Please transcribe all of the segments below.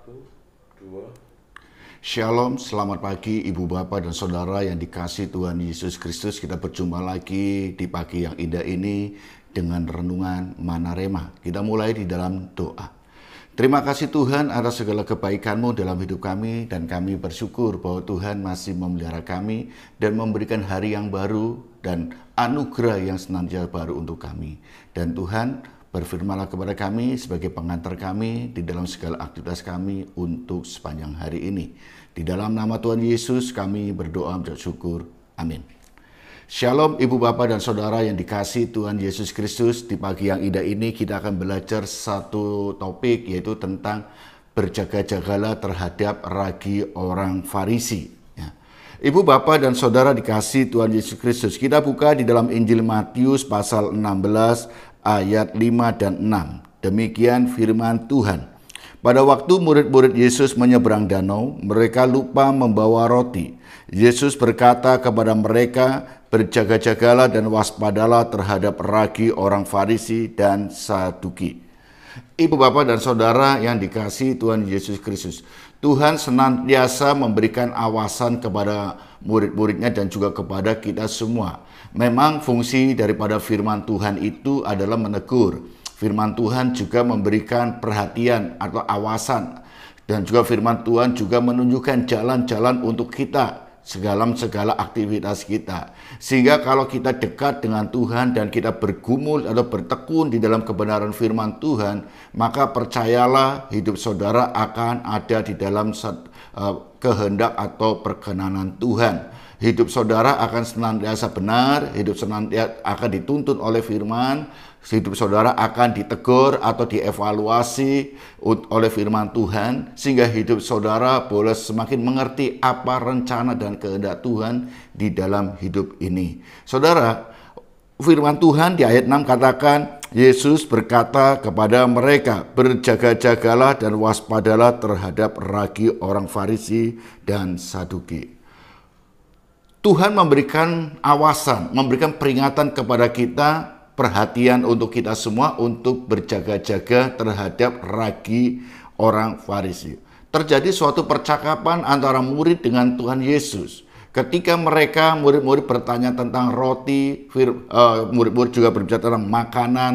Satu, dua. Shalom, selamat pagi Ibu Bapak dan Saudara yang dikasihi Tuhan Yesus Kristus. Kita berjumpa lagi di pagi yang indah ini dengan renungan Mana Rema. Kita mulai di dalam doa. Terima kasih Tuhan atas segala kebaikan-Mu dalam hidup kami, dan kami bersyukur bahwa Tuhan masih memelihara kami dan memberikan hari yang baru dan anugerah yang senantiasa baru untuk kami. Dan Tuhan, berfirmanlah kepada kami sebagai pengantar kami di dalam segala aktivitas kami untuk sepanjang hari ini. Di dalam nama Tuhan Yesus kami berdoa bersyukur. Amin. Shalom Ibu Bapak dan Saudara yang dikasihi Tuhan Yesus Kristus. Di pagi yang indah ini kita akan belajar satu topik, yaitu tentang berjaga-jagalah terhadap ragi orang Farisi. Ibu Bapak dan Saudara dikasihi Tuhan Yesus Kristus. Kita buka di dalam Injil Matius pasal 16 ayat 5 dan 6. Demikian firman Tuhan. Pada waktu murid-murid Yesus menyeberang danau, mereka lupa membawa roti. Yesus berkata kepada mereka, berjaga-jagalah dan waspadalah terhadap ragi orang Farisi dan Saduki. Ibu Bapak dan Saudara yang dikasihi Tuhan Yesus Kristus, Tuhan senantiasa memberikan awasan kepada murid-muridnya dan juga kepada kita semua. Memang fungsi daripada firman Tuhan itu adalah menegur. Firman Tuhan juga memberikan perhatian atau awasan. Dan juga firman Tuhan juga menunjukkan jalan-jalan untuk kita dalam segala aktivitas kita. Sehingga kalau kita dekat dengan Tuhan dan kita bergumul atau bertekun di dalam kebenaran firman Tuhan, maka percayalah hidup saudara akan ada di dalam kehendak atau perkenanan Tuhan. Hidup saudara akan senantiasa benar, hidup senantiasa akan dituntun oleh firman, hidup saudara akan ditegur atau dievaluasi oleh firman Tuhan, sehingga hidup saudara boleh semakin mengerti apa rencana dan kehendak Tuhan di dalam hidup ini. Saudara, firman Tuhan di ayat 6 katakan, Yesus berkata kepada mereka, berjaga-jagalah dan waspadalah terhadap ragi orang Farisi dan Saduki. Tuhan memberikan awasan, memberikan peringatan kepada kita, perhatian untuk kita semua untuk berjaga-jaga terhadap ragi orang Farisi. Terjadi suatu percakapan antara murid dengan Tuhan Yesus. Ketika mereka, murid-murid bertanya tentang roti, murid-murid juga berbicara tentang makanan.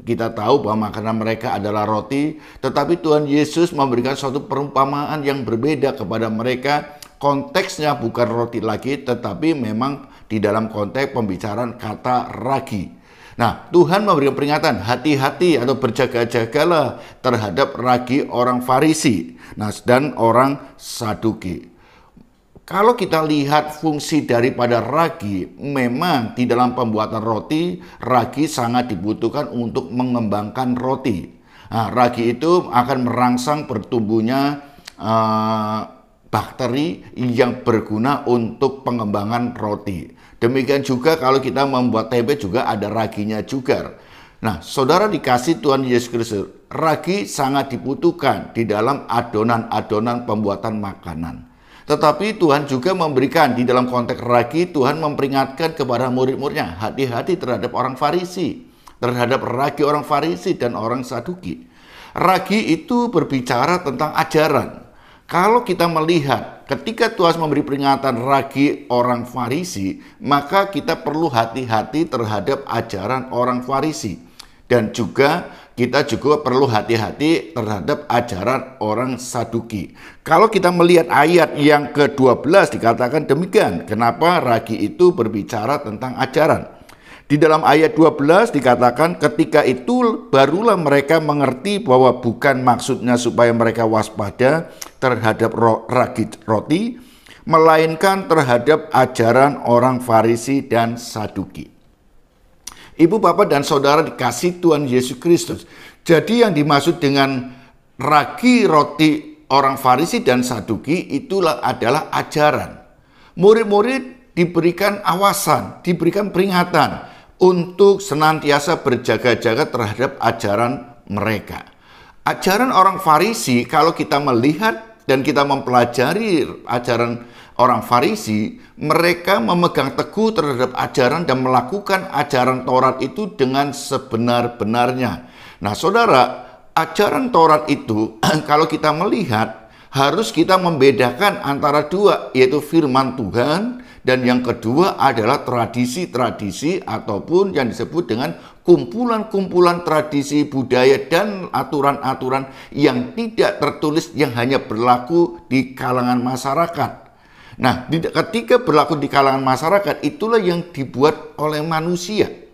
Kita tahu bahwa makanan mereka adalah roti, tetapi Tuhan Yesus memberikan suatu perumpamaan yang berbeda kepada mereka. Konteksnya bukan roti lagi, tetapi memang di dalam konteks pembicaraan kata ragi. Nah, Tuhan memberikan peringatan, hati-hati atau berjaga-jagalah terhadap ragi orang Farisi dan orang Saduki. Kalau kita lihat fungsi daripada ragi, memang di dalam pembuatan roti, ragi sangat dibutuhkan untuk mengembangkan roti. Nah, ragi itu akan merangsang bertumbuhnya bakteri yang berguna untuk pengembangan roti. Demikian juga kalau kita membuat tempe juga ada raginya juga. Nah, saudara dikasih Tuhan Yesus Kristus, ragi sangat dibutuhkan di dalam adonan-adonan pembuatan makanan. Tetapi Tuhan juga memberikan di dalam konteks ragi, Tuhan memperingatkan kepada murid-muridnya, hati-hati terhadap orang Farisi, terhadap ragi orang Farisi dan orang Saduki. Ragi itu berbicara tentang ajaran. Kalau kita melihat ketika Tuhan memberi peringatan ragi orang Farisi, maka kita perlu hati-hati terhadap ajaran orang Farisi. Dan juga kita juga perlu hati-hati terhadap ajaran orang Saduki. Kalau kita melihat ayat yang ke-12 dikatakan demikian. Kenapa ragi itu berbicara tentang ajaran? Di dalam ayat 12 dikatakan ketika itu barulah mereka mengerti bahwa bukan maksudnya supaya mereka waspada terhadap ragi roti, melainkan terhadap ajaran orang Farisi dan Saduki. Ibu Bapak dan Saudara dikasihi Tuhan Yesus Kristus. Jadi yang dimaksud dengan ragi roti orang Farisi dan Saduki itulah adalah ajaran. Murid-murid diberikan awasan, diberikan peringatan untuk senantiasa berjaga-jaga terhadap ajaran mereka. Ajaran orang Farisi, kalau kita melihat dan kita mempelajari ajaran orang Farisi, mereka memegang teguh terhadap ajaran dan melakukan ajaran Taurat itu dengan sebenar-benarnya. Nah, saudara, ajaran Taurat itu kalau kita melihat harus kita membedakan antara dua, yaitu firman Tuhan, dan yang kedua adalah tradisi-tradisi ataupun yang disebut dengan kumpulan-kumpulan tradisi, budaya, dan aturan-aturan yang tidak tertulis yang hanya berlaku di kalangan masyarakat. Nah, ketika berlaku di kalangan masyarakat, itulah yang dibuat oleh manusia.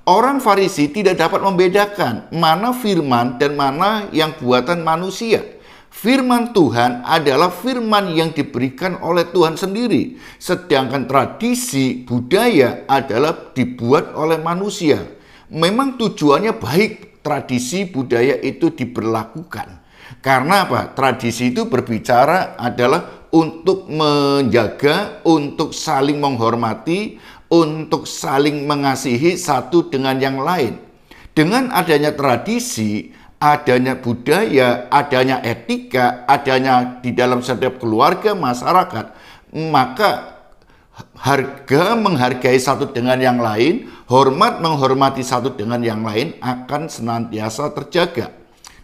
Orang Farisi tidak dapat membedakan mana firman dan mana yang buatan manusia. Firman Tuhan adalah firman yang diberikan oleh Tuhan sendiri. Sedangkan tradisi budaya adalah dibuat oleh manusia. Memang tujuannya baik tradisi budaya itu diberlakukan. Karena apa? Tradisi itu berbicara adalah untuk menjaga, untuk saling menghormati, untuk saling mengasihi satu dengan yang lain. Dengan adanya tradisi, adanya budaya, adanya etika, adanya di dalam setiap keluarga masyarakat, maka harga menghargai satu dengan yang lain, hormat menghormati satu dengan yang lain akan senantiasa terjaga.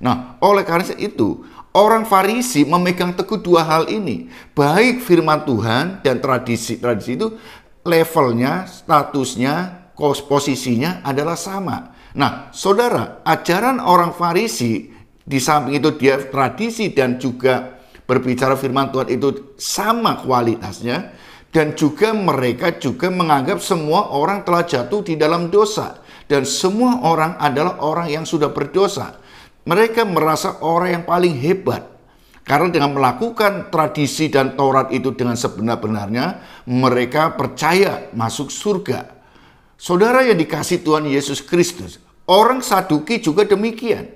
Nah, oleh karena itu, orang Farisi memegang teguh dua hal ini, baik firman Tuhan dan tradisi-tradisi itu levelnya, statusnya, posisinya adalah sama. Nah, saudara, ajaran orang Farisi di samping itu dia tradisi dan juga berbicara firman Tuhan itu sama kualitasnya, dan juga mereka juga menganggap semua orang telah jatuh di dalam dosa dan semua orang adalah orang yang sudah berdosa. Mereka merasa orang yang paling hebat karena dengan melakukan tradisi dan Taurat itu dengan sebenar-benarnya, mereka percaya masuk surga. Saudara yang dikasihi Tuhan Yesus Kristus, orang Saduki juga demikian.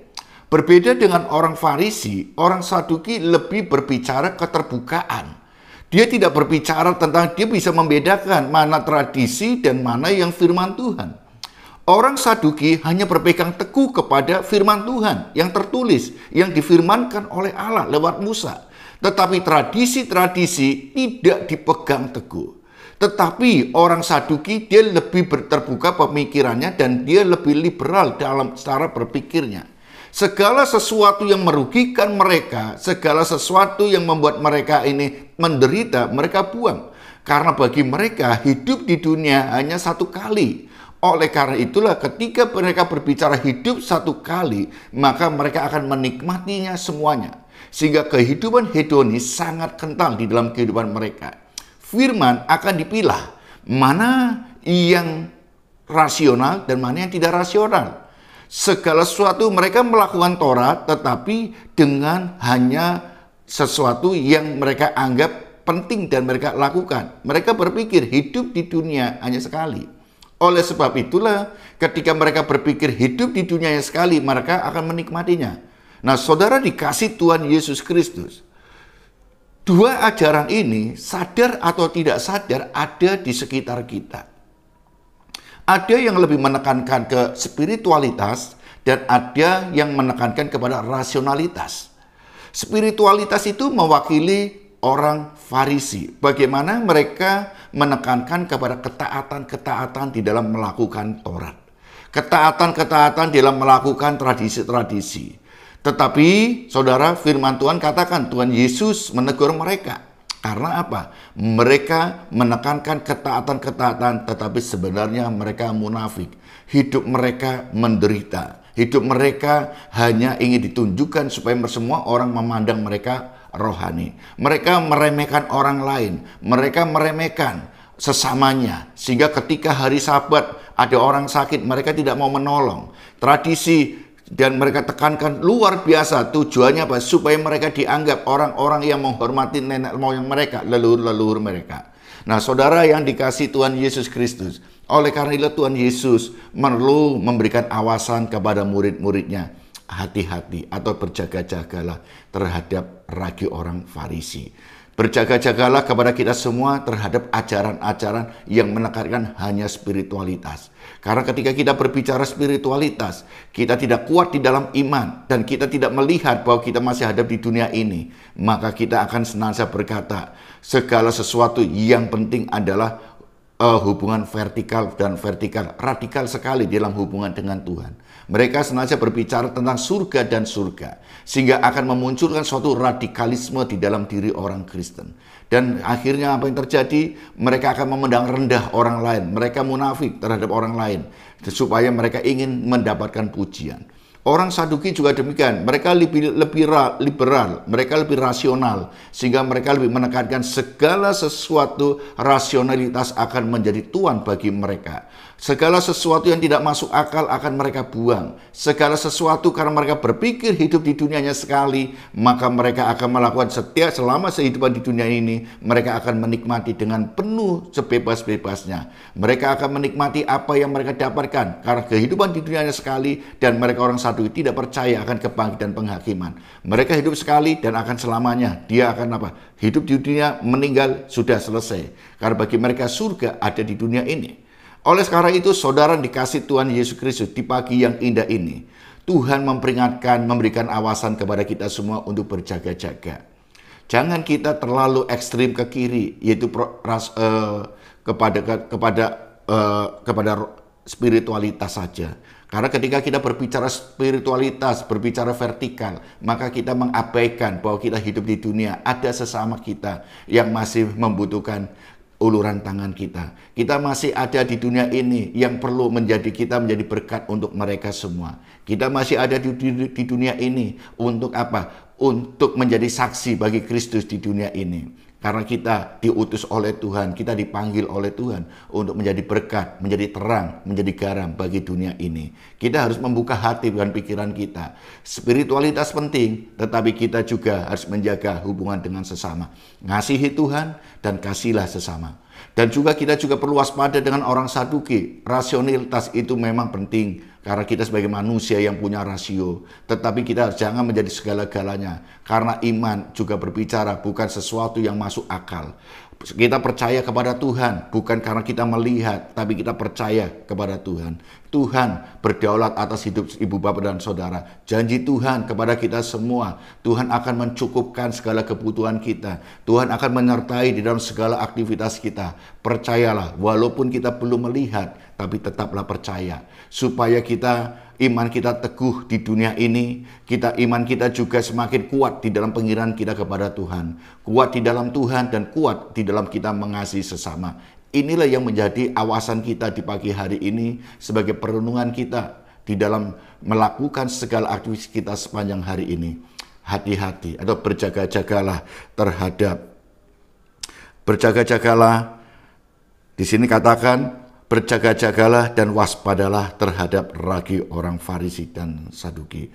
Berbeda dengan orang Farisi, orang Saduki lebih berbicara keterbukaan. Dia tidak berbicara tentang, dia bisa membedakan mana tradisi dan mana yang firman Tuhan. Orang Saduki hanya berpegang teguh kepada firman Tuhan yang tertulis, yang difirmankan oleh Allah lewat Musa. Tetapi tradisi-tradisi tidak dipegang teguh. Tetapi orang Saduki dia lebih terbuka pemikirannya dan dia lebih liberal dalam cara berpikirnya. Segala sesuatu yang merugikan mereka, segala sesuatu yang membuat mereka ini menderita, mereka buang. Karena bagi mereka hidup di dunia hanya satu kali. Oleh karena itulah ketika mereka berbicara hidup satu kali, maka mereka akan menikmatinya semuanya. Sehingga kehidupan hedonis sangat kental di dalam kehidupan mereka. Firman akan dipilah mana yang rasional dan mana yang tidak rasional. Segala sesuatu mereka melakukan Taurat tetapi dengan hanya sesuatu yang mereka anggap penting dan mereka lakukan. Mereka berpikir hidup di dunia hanya sekali. Oleh sebab itulah ketika mereka berpikir hidup di dunia yang sekali, mereka akan menikmatinya. Nah, saudara dikasih Tuhan Yesus Kristus. Dua ajaran ini, sadar atau tidak sadar, ada di sekitar kita. Ada yang lebih menekankan ke spiritualitas dan ada yang menekankan kepada rasionalitas. Spiritualitas itu mewakili orang Farisi. Bagaimana mereka menekankan kepada ketaatan-ketaatan di dalam melakukan Taurat. Ketaatan-ketaatan dalam melakukan tradisi-tradisi. Tetapi, saudara, firman Tuhan katakan, Tuhan Yesus menegur mereka. Karena apa? Mereka menekankan ketaatan-ketaatan, tetapi sebenarnya mereka munafik. Hidup mereka menderita. Hidup mereka hanya ingin ditunjukkan supaya semua orang memandang mereka rohani. Mereka meremehkan orang lain. Mereka meremehkan sesamanya. Sehingga ketika hari Sabat ada orang sakit, mereka tidak mau menolong. Tradisi dan mereka tekankan luar biasa. Tujuannya apa? Supaya mereka dianggap orang-orang yang menghormati nenek moyang mereka, leluhur-leluhur mereka. Nah, saudara yang dikasihi Tuhan Yesus Kristus, oleh karena itu Tuhan Yesus perlu memberikan awasan kepada murid-muridnya. Hati-hati atau berjaga-jagalah terhadap ragi orang Farisi. Berjaga-jagalah kepada kita semua terhadap ajaran-ajaran yang menekankan hanya spiritualitas. Karena ketika kita berbicara spiritualitas, kita tidak kuat di dalam iman dan kita tidak melihat bahwa kita masih ada di dunia ini, maka kita akan senantiasa berkata, segala sesuatu yang penting adalah hubungan vertikal dan vertikal, radikal sekali dalam hubungan dengan Tuhan. Mereka sengaja berbicara tentang surga dan surga, sehingga akan memunculkan suatu radikalisme di dalam diri orang Kristen. Dan akhirnya apa yang terjadi? Mereka akan memandang rendah orang lain, mereka munafik terhadap orang lain, supaya mereka ingin mendapatkan pujian. Orang Saduki juga demikian, mereka lebih liberal, mereka lebih rasional, sehingga mereka lebih menekankan segala sesuatu rasionalitas akan menjadi tuan bagi mereka. Segala sesuatu yang tidak masuk akal akan mereka buang. Segala sesuatu karena mereka berpikir hidup di dunianya sekali, maka mereka akan melakukan selama kehidupan di dunia ini, mereka akan menikmati dengan penuh sebebas-bebasnya. Mereka akan menikmati apa yang mereka dapatkan karena kehidupan di dunianya sekali, dan mereka orang Saduki tidak percaya akan kebangkitan penghakiman. Mereka hidup sekali dan akan selamanya. Dia akan apa? Hidup di dunia, meninggal, sudah selesai. Karena bagi mereka surga ada di dunia ini. Oleh sekarang itu, saudara dikasih Tuhan Yesus Kristus, di pagi yang indah ini, Tuhan memperingatkan, memberikan awasan kepada kita semua untuk berjaga-jaga. Jangan kita terlalu ekstrim ke kiri, yaitu kepada spiritualitas saja. Karena ketika kita berbicara spiritualitas, berbicara vertikal, maka kita mengabaikan bahwa kita hidup di dunia, ada sesama kita yang masih membutuhkan uluran tangan kita. Kita masih ada di dunia ini yang perlu kita menjadi berkat untuk mereka semua. Kita masih ada di dunia ini untuk apa? Untuk menjadi saksi bagi Kristus di dunia ini. Karena kita diutus oleh Tuhan, kita dipanggil oleh Tuhan untuk menjadi berkat, menjadi terang, menjadi garam bagi dunia ini. Kita harus membuka hati dan pikiran kita. Spiritualitas penting, tetapi kita juga harus menjaga hubungan dengan sesama. Ngasihi Tuhan dan kasihlah sesama. Dan kita juga perlu waspada dengan orang Saduki. Rasionalitas itu memang penting. Karena kita sebagai manusia yang punya rasio. Tetapi kita jangan menjadi segala-galanya. Karena iman juga berbicara bukan sesuatu yang masuk akal. Kita percaya kepada Tuhan bukan karena kita melihat, tapi kita percaya kepada Tuhan. Tuhan berdaulat atas hidup ibu bapak dan saudara. Janji Tuhan kepada kita semua, Tuhan akan mencukupkan segala kebutuhan kita. Tuhan akan menyertai di dalam segala aktivitas kita. Percayalah, walaupun kita belum melihat, tapi tetaplah percaya. Supaya iman kita teguh di dunia ini, iman kita juga semakin kuat di dalam pengiran kita kepada Tuhan. Kuat di dalam Tuhan dan kuat di dalam kita mengasihi sesama. Inilah yang menjadi awasan kita di pagi hari ini sebagai perenungan kita di dalam melakukan segala aktivitas kita sepanjang hari ini. Hati-hati atau berjaga-jagalah di sini katakan, berjaga-jagalah dan waspadalah terhadap ragi orang Farisi dan Saduki.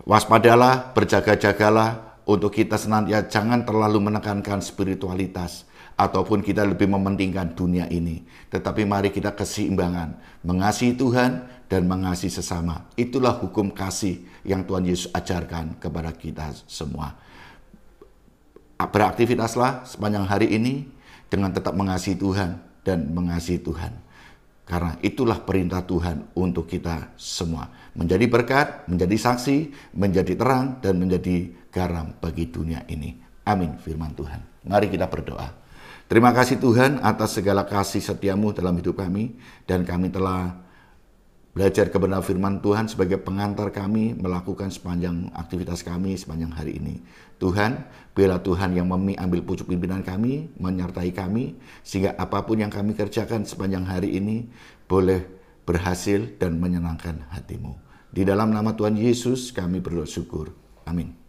Waspadalah, berjaga-jagalah untuk kita senantiasa jangan terlalu menekankan spiritualitas ataupun kita lebih mementingkan dunia ini. Tetapi mari kita keseimbangan, mengasihi Tuhan dan mengasihi sesama. Itulah hukum kasih yang Tuhan Yesus ajarkan kepada kita semua. Beraktivitaslah sepanjang hari ini dengan tetap mengasihi Tuhan dan mengasihi Tuhan. Karena itulah perintah Tuhan untuk kita semua. Menjadi berkat, menjadi saksi, menjadi terang, dan menjadi garam bagi dunia ini. Amin firman Tuhan. Mari kita berdoa. Terima kasih Tuhan atas segala kasih setiamu dalam hidup kami. Dan kami telah belajar kebenaran firman Tuhan sebagai pengantar kami melakukan sepanjang aktivitas kami sepanjang hari ini. Tuhan, biarlah Tuhan yang ambil pucuk pimpinan kami, menyertai kami, sehingga apapun yang kami kerjakan sepanjang hari ini boleh berhasil dan menyenangkan hatimu. Di dalam nama Tuhan Yesus kami berdoa syukur. Amin.